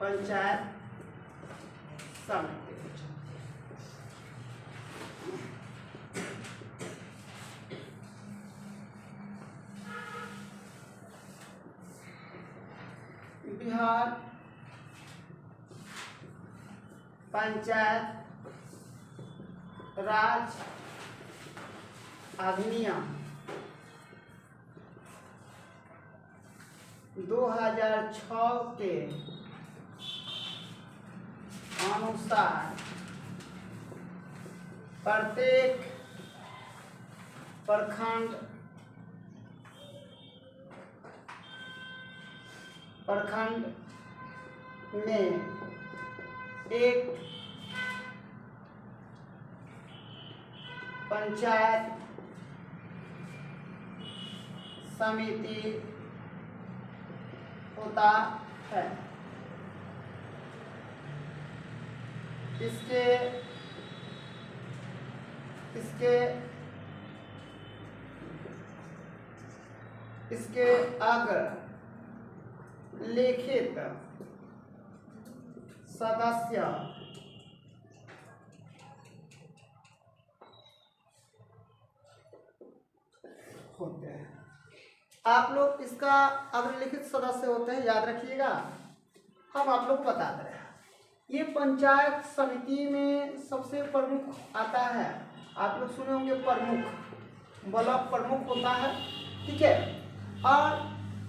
पंचायत समिति। बिहार पंचायत राज अधिनियम 2006 के अनुसार प्रत्येक प्रखंड में एक पंचायत समिति होता है। इसके अगर लिखित सदस्य होते हैं। आप लोग इसका अगर लिखित सदस्य होते हैं, याद रखिएगा, हम आप लोग बता दे रहे हैं। ये पंचायत समिति में सबसे प्रमुख आता है, आप लोग सुने होंगे प्रमुख, ब्लॉक प्रमुख होता है, ठीक है। और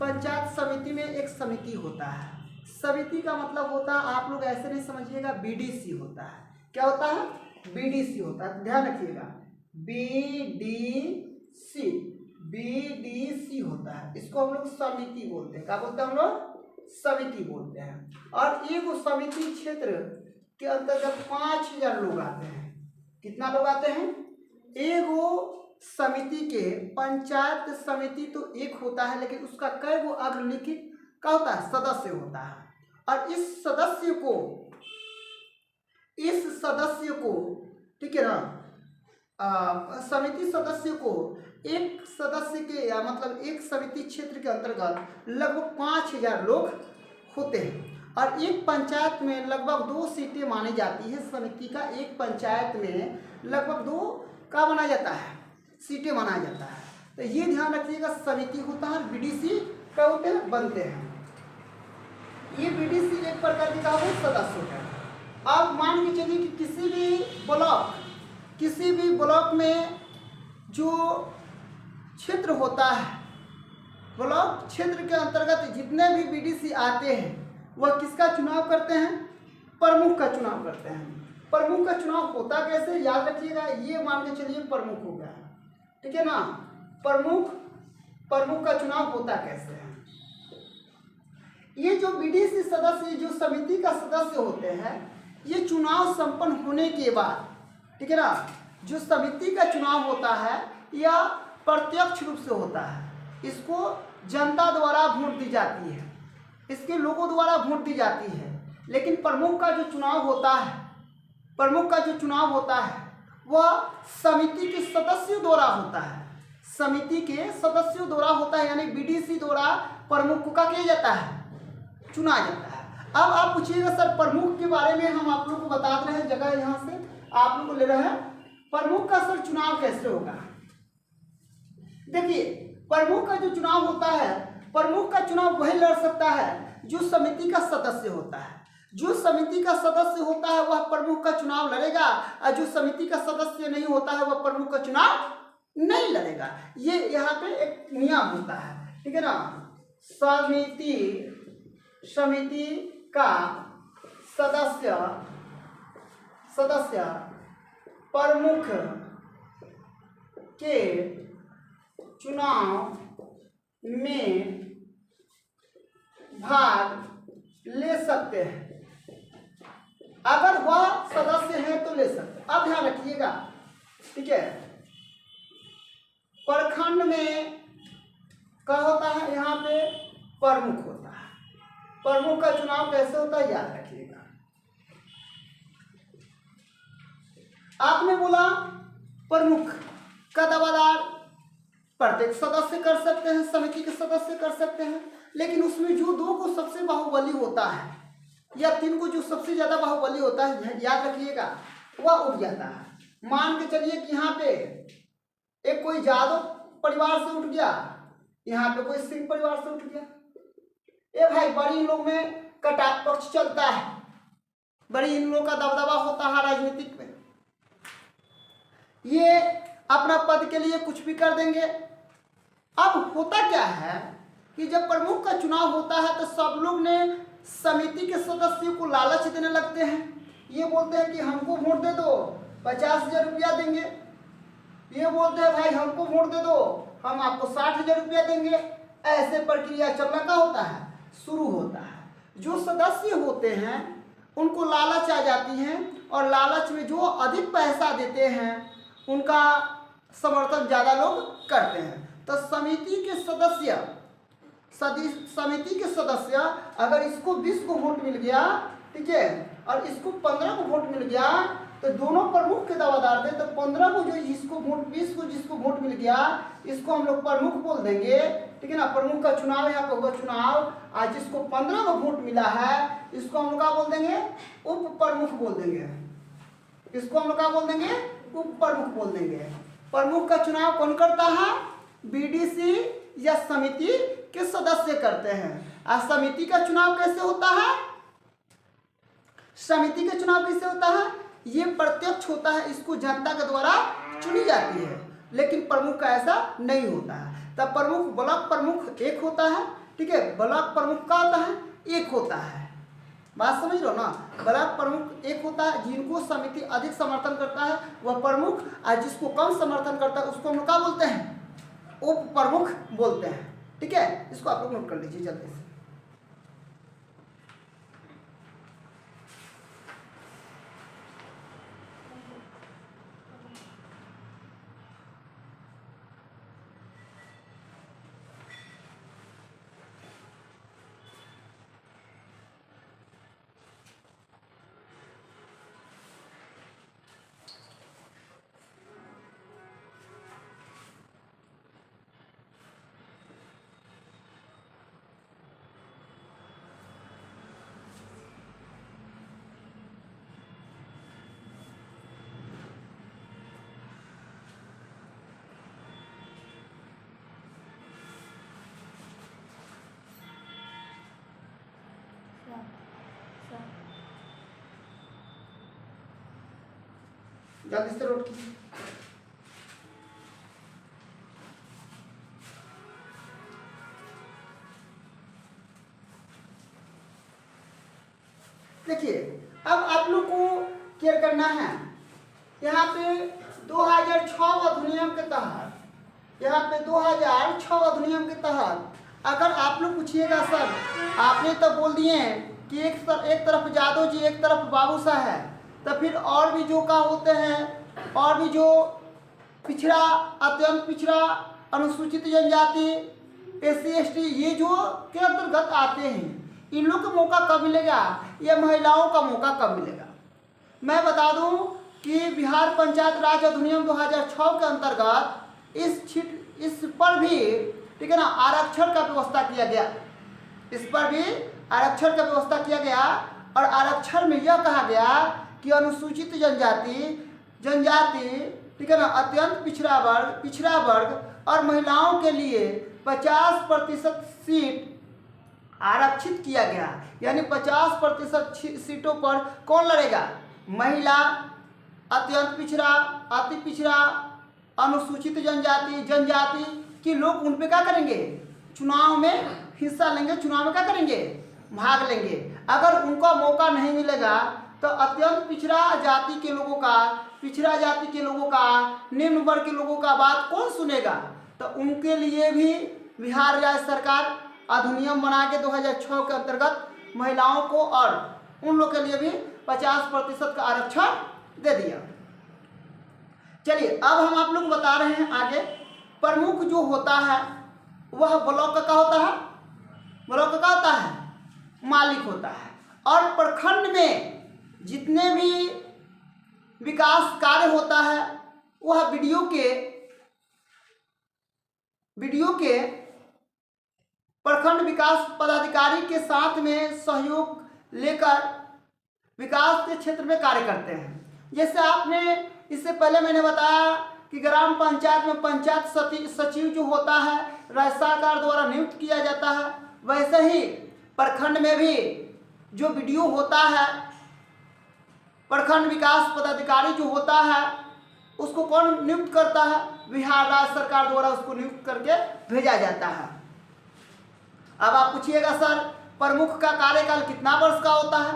पंचायत समिति में एक समिति होता है। समिति का मतलब होता है, आप लोग ऐसे नहीं समझिएगा, बीडीसी होता है। क्या होता है? बीडीसी होता है, ध्यान रखिएगा, बीडीसी होता है। इसको हम लोग समिति बोलते हैं। क्या बोलते हैं हम लोग? समिति बोलते हैं। और एक समिति क्षेत्र के अंतर्गत 5000 लोग आते हैं। कितना लोग आते हैं? एक समिति के, पंचायत समिति तो एक होता है, लेकिन उसका कई गो अग्रलिखित क्या होता है? सदस्य होता है। और इस सदस्य को ठीक है ना, समिति सदस्य को एक सदस्य के, या मतलब एक समिति क्षेत्र के अंतर्गत लगभग 5000 लोग होते हैं। और एक पंचायत में लगभग 2 सीटें मानी जाती है। समिति का एक पंचायत में लगभग 2 का माना जाता है, सीटें माना जाता है। तो ये ध्यान रखिएगा, समिति होता है, बीडीसी क्या होते हैं? बनते हैं। ये बीडीसी एक प्रकार की का सदस्य होता है। आप मान के चलिए कि किसी भी ब्लॉक में जो क्षेत्र होता है, ब्लॉक क्षेत्र के अंतर्गत जितने भी बीडीसी आते हैं, वह किसका चुनाव करते हैं? प्रमुख का चुनाव करते हैं। प्रमुख का चुनाव होता कैसे? याद रखिएगा, ये मान के चलिए प्रमुख हो गया, ठीक है ना। प्रमुख का चुनाव होता कैसे है? ये जो बीडीसी सदस्य, जो समिति का सदस्य होते हैं, ये चुनाव संपन्न होने के बाद, ठीक है ना, जो समिति का चुनाव होता है या प्रत्यक्ष रूप से होता है, इसको जनता द्वारा वोट दी जाती है, इसके लोगों द्वारा वोट दी जाती है। लेकिन प्रमुख का जो चुनाव होता है वह समिति के सदस्यों द्वारा होता है। समिति के सदस्यों द्वारा होता है, यानी बीडीसी द्वारा प्रमुख को क्या किया जाता है? चुना जाता है। अब आप पूछिएगा सर प्रमुख के बारे में, हम आप लोग को बता रहे हैं, जगह यहाँ से आप लोग को ले रहे हैं, प्रमुख का सर चुनाव कैसे होगा? देखिए, प्रमुख का जो चुनाव होता है, प्रमुख का चुनाव वही लड़ सकता है जो समिति का सदस्य होता है। जो समिति का सदस्य होता है वह प्रमुख का चुनाव लड़ेगा, और जो समिति का सदस्य नहीं होता है वह प्रमुख का चुनाव नहीं लड़ेगा। ये यहाँ पे एक नियम होता है, ठीक है ना। समिति का सदस्य प्रमुख के चुनाव में भाग ले सकते हैं, अगर वह सदस्य है तो ले सकते हैं। अब ध्यान रखिएगा, ठीक है। प्रखंड में क्या होता है? यहाँ पे प्रमुख होता है। प्रमुख का चुनाव कैसे होता है? याद रखिएगा। आपने बोला प्रमुख का दावादार प्रत्येक सदस्य कर सकते हैं, समिति के सदस्य कर सकते हैं, लेकिन उसमें जो 2 को सबसे बाहुबली होता है या 3 को जो सबसे ज्यादा बाहुबली होता है, याद रखिएगा, वह उठ जाता है। मान के चलिए कि यहाँ पे एक कोई यादव परिवार से उठ गया, यहाँ पे कोई सिंह परिवार से उठ गया। ये भाई बड़ी इन लोग में कटा पक्ष चलता है, बड़ी इन लोग का दबदबा होता है राजनीतिक में। ये अपना पद के लिए कुछ भी कर देंगे। अब होता क्या है कि जब प्रमुख का चुनाव होता है तो सब लोग ने समिति के सदस्यों को लालच देने लगते हैं। ये बोलते हैं कि हमको वोट दे दो, 50,000 रुपया देंगे। ये बोलते हैं भाई हमको वोट दे दो, हम आपको 60,000 रुपया देंगे। ऐसे प्रक्रिया चलना का होता है, शुरू होता है। जो सदस्य होते हैं उनको लालच आ जाती है और लालच में जो अधिक पैसा देते हैं उनका समर्थन ज़्यादा लोग करते हैं। तो समिति के सदस्य अगर इसको 20 को वोट मिल गया, ठीक है, और इसको 15 को वोट मिल गया, तो दोनों प्रमुख के दावेदार थे, तो 15 को जो इसको वोट, 20 को जिसको वोट मिल गया, इसको हम लोग प्रमुख बोल देंगे, ठीक है ना। प्रमुख का चुनाव यहाँ पे होगा चुनाव, आज जिसको 15 को वोट मिला है इसको हम लोग क्या बोल देंगे, उप प्रमुख बोल देंगे। इसको हम लोग क्या बोल देंगे, उप प्रमुख बोल देंगे। प्रमुख का चुनाव कौन करता है, बीडीसी या समिति के सदस्य करते हैं। आज समिति का चुनाव कैसे होता है, समिति का चुनाव कैसे होता है, ये प्रत्यक्ष होता है, इसको जनता के द्वारा चुनी जाती है। लेकिन प्रमुख का ऐसा नहीं होता है। तब प्रमुख, ब्लॉक प्रमुख एक होता है, ठीक है, ब्लॉक प्रमुख का होता है, एक होता है। बात समझ लो ना, ब्लॉक प्रमुख एक होता है, जिनको समिति अधिक समर्थन करता है वह प्रमुख, और जिसको कम समर्थन करता है उसको हम लोग क्या बोलते हैं, उप प्रमुख बोलते हैं। ठीक है, इसको आप लोग नोट कर लीजिए जल्दी से। जल्दी से नोट कीजिए। देखिए, अब आप लोग को क्या करना है, यहाँ पे 2006 अधिनियम के तहत, यहाँ पे 2006 अधिनियम के तहत अगर आप लोग पूछिएगा सर आपने तो बोल दिए कि एक तरफ यादव जी एक तरफ बाबू शाह है, तो फिर और भी जो का होते हैं, और भी जो पिछड़ा, अत्यंत पिछड़ा, अनुसूचित जनजाति, SC ST ये जो के अंतर्गत आते हैं, इन लोग को मौका कब मिलेगा, ये महिलाओं का मौका कब मिलेगा। मैं बता दूं कि बिहार पंचायत राज अधिनियम 2006 के अंतर्गत इस पर भी, ठीक है ना, आरक्षण का व्यवस्था किया गया। इस पर भी आरक्षण का व्यवस्था किया गया, और आरक्षण में यह कहा गया कि अनुसूचित जनजाति, ठीक है ना, अत्यंत पिछड़ा वर्ग और महिलाओं के लिए 50% सीट आरक्षित किया गया। यानी 50% सीटों पर कौन लड़ेगा, महिला, अत्यंत पिछड़ा, अति पिछड़ा, अनुसूचित जनजाति के लोग उन पे क्या करेंगे, चुनाव में हिस्सा लेंगे, चुनाव में क्या करेंगे, भाग लेंगे। अगर उनको मौका नहीं मिलेगा तो अत्यंत पिछड़ा जाति के लोगों का, निम्न वर्ग के लोगों का बात कौन सुनेगा। तो उनके लिए भी बिहार राज्य सरकार अधिनियम बना के 2006 के अंतर्गत महिलाओं को और उन लोग के लिए भी 50% का आरक्षण दे दिया। चलिए, अब हम आप लोग बता रहे हैं आगे, प्रमुख जो होता है वह ब्लॉक का क्या होता है, ब्लॉक का क्या होता है, मालिक होता है। और प्रखंड में जितने भी विकास कार्य होता है वह वीडियो के प्रखंड विकास पदाधिकारी के साथ में सहयोग लेकर विकास के क्षेत्र में कार्य करते हैं। जैसे आपने इससे पहले मैंने बताया कि ग्राम पंचायत में पंचायत सचिव जो होता है राज्य सरकार द्वारा नियुक्त किया जाता है, वैसे ही प्रखंड में भी जो बीडीओ होता है, प्रखंड विकास पदाधिकारी जो होता है, उसको कौन नियुक्त करता है? बिहार राज्य सरकार द्वारा उसको नियुक्त करके भेजा जाता है। अब आप पूछिएगा सर प्रमुख का कार्यकाल कितना वर्ष का होता है?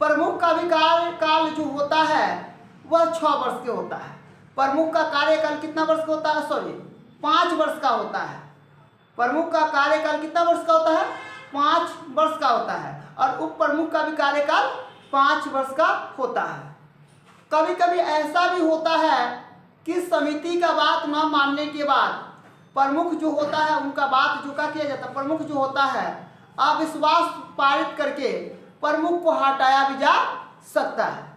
प्रमुख का भी कार्यकाल जो होता है वह 6 वर्ष के होता है। प्रमुख का कार्यकाल कितना वर्ष का होता है? सॉरी 5 वर्ष का होता है। प्रमुख का कार्यकाल कितना वर्ष का होता है? 5 वर्ष का होता है। और उप प्रमुख का भी कार्यकाल 5 वर्ष का होता है। कभी कभी ऐसा भी होता है कि समिति का बात न मानने के बाद प्रमुख जो होता है उनका बात जो क्या किया जाता है, प्रमुख जो होता है अविश्वास पारित करके प्रमुख को हटाया भी जा सकता है।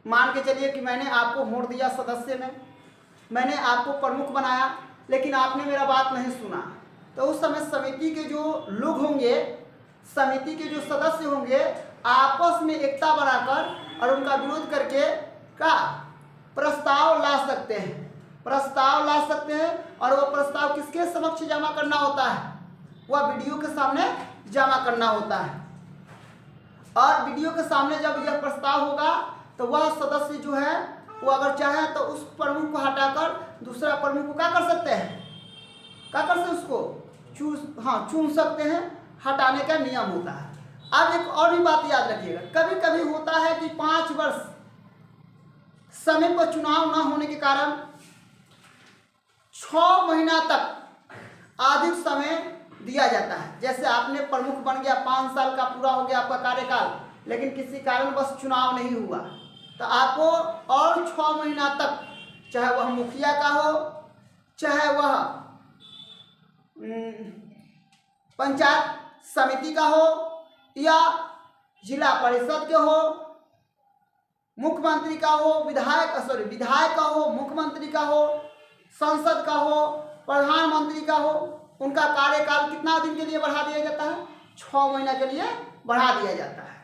मान के चलिए कि मैंने आपको वोट दिया सदस्य में, मैंने आपको प्रमुख बनाया, लेकिन आपने मेरा बात नहीं सुना, तो उस समय समिति के जो लोग होंगे, समिति के जो सदस्य होंगे, आपस में एकता बनाकर और उनका विरोध करके का प्रस्ताव ला सकते हैं, प्रस्ताव ला सकते हैं। और वह प्रस्ताव किसके समक्ष जमा करना होता है? वह बीडीओ के सामने जमा करना होता है। और बीडीओ के सामने जब यह प्रस्ताव होगा तो वह सदस्य जो है वो अगर चाहे तो उस प्रमुख को हटाकर दूसरा प्रमुख को क्या कर सकते हैं, क्या कर सकते, उसको चुन सकते हैं। हटाने का नियम होता है। अब एक और भी बात याद रखिएगा, कभी कभी होता है कि 5 वर्ष समय पर चुनाव न होने के कारण 6 महीना तक अधिक समय दिया जाता है। जैसे आपने प्रमुख बन गया, 5 साल का पूरा हो गया आपका कार्यकाल, लेकिन किसी कारण बस चुनाव नहीं हुआ, तो आपको और 6 महीना तक, चाहे वह मुखिया का हो, चाहे वह पंचायत समिति का हो, या जिला परिषद के हो, मुख्यमंत्री का हो, विधायक का हो, मुख्यमंत्री का हो, संसद का हो, प्रधानमंत्री का हो, उनका कार्यकाल कितना दिन के लिए बढ़ा दिया जाता है? 6 महीना के लिए बढ़ा दिया जाता है।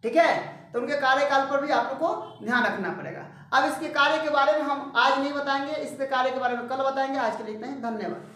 ठीक है, तो उनके कार्यकाल पर भी आप लोग को ध्यान रखना पड़ेगा। अब इसके कार्य के बारे में हम आज नहीं बताएंगे, इसके कार्य के बारे में कल बताएंगे। आज के लिए इतना ही, धन्यवाद।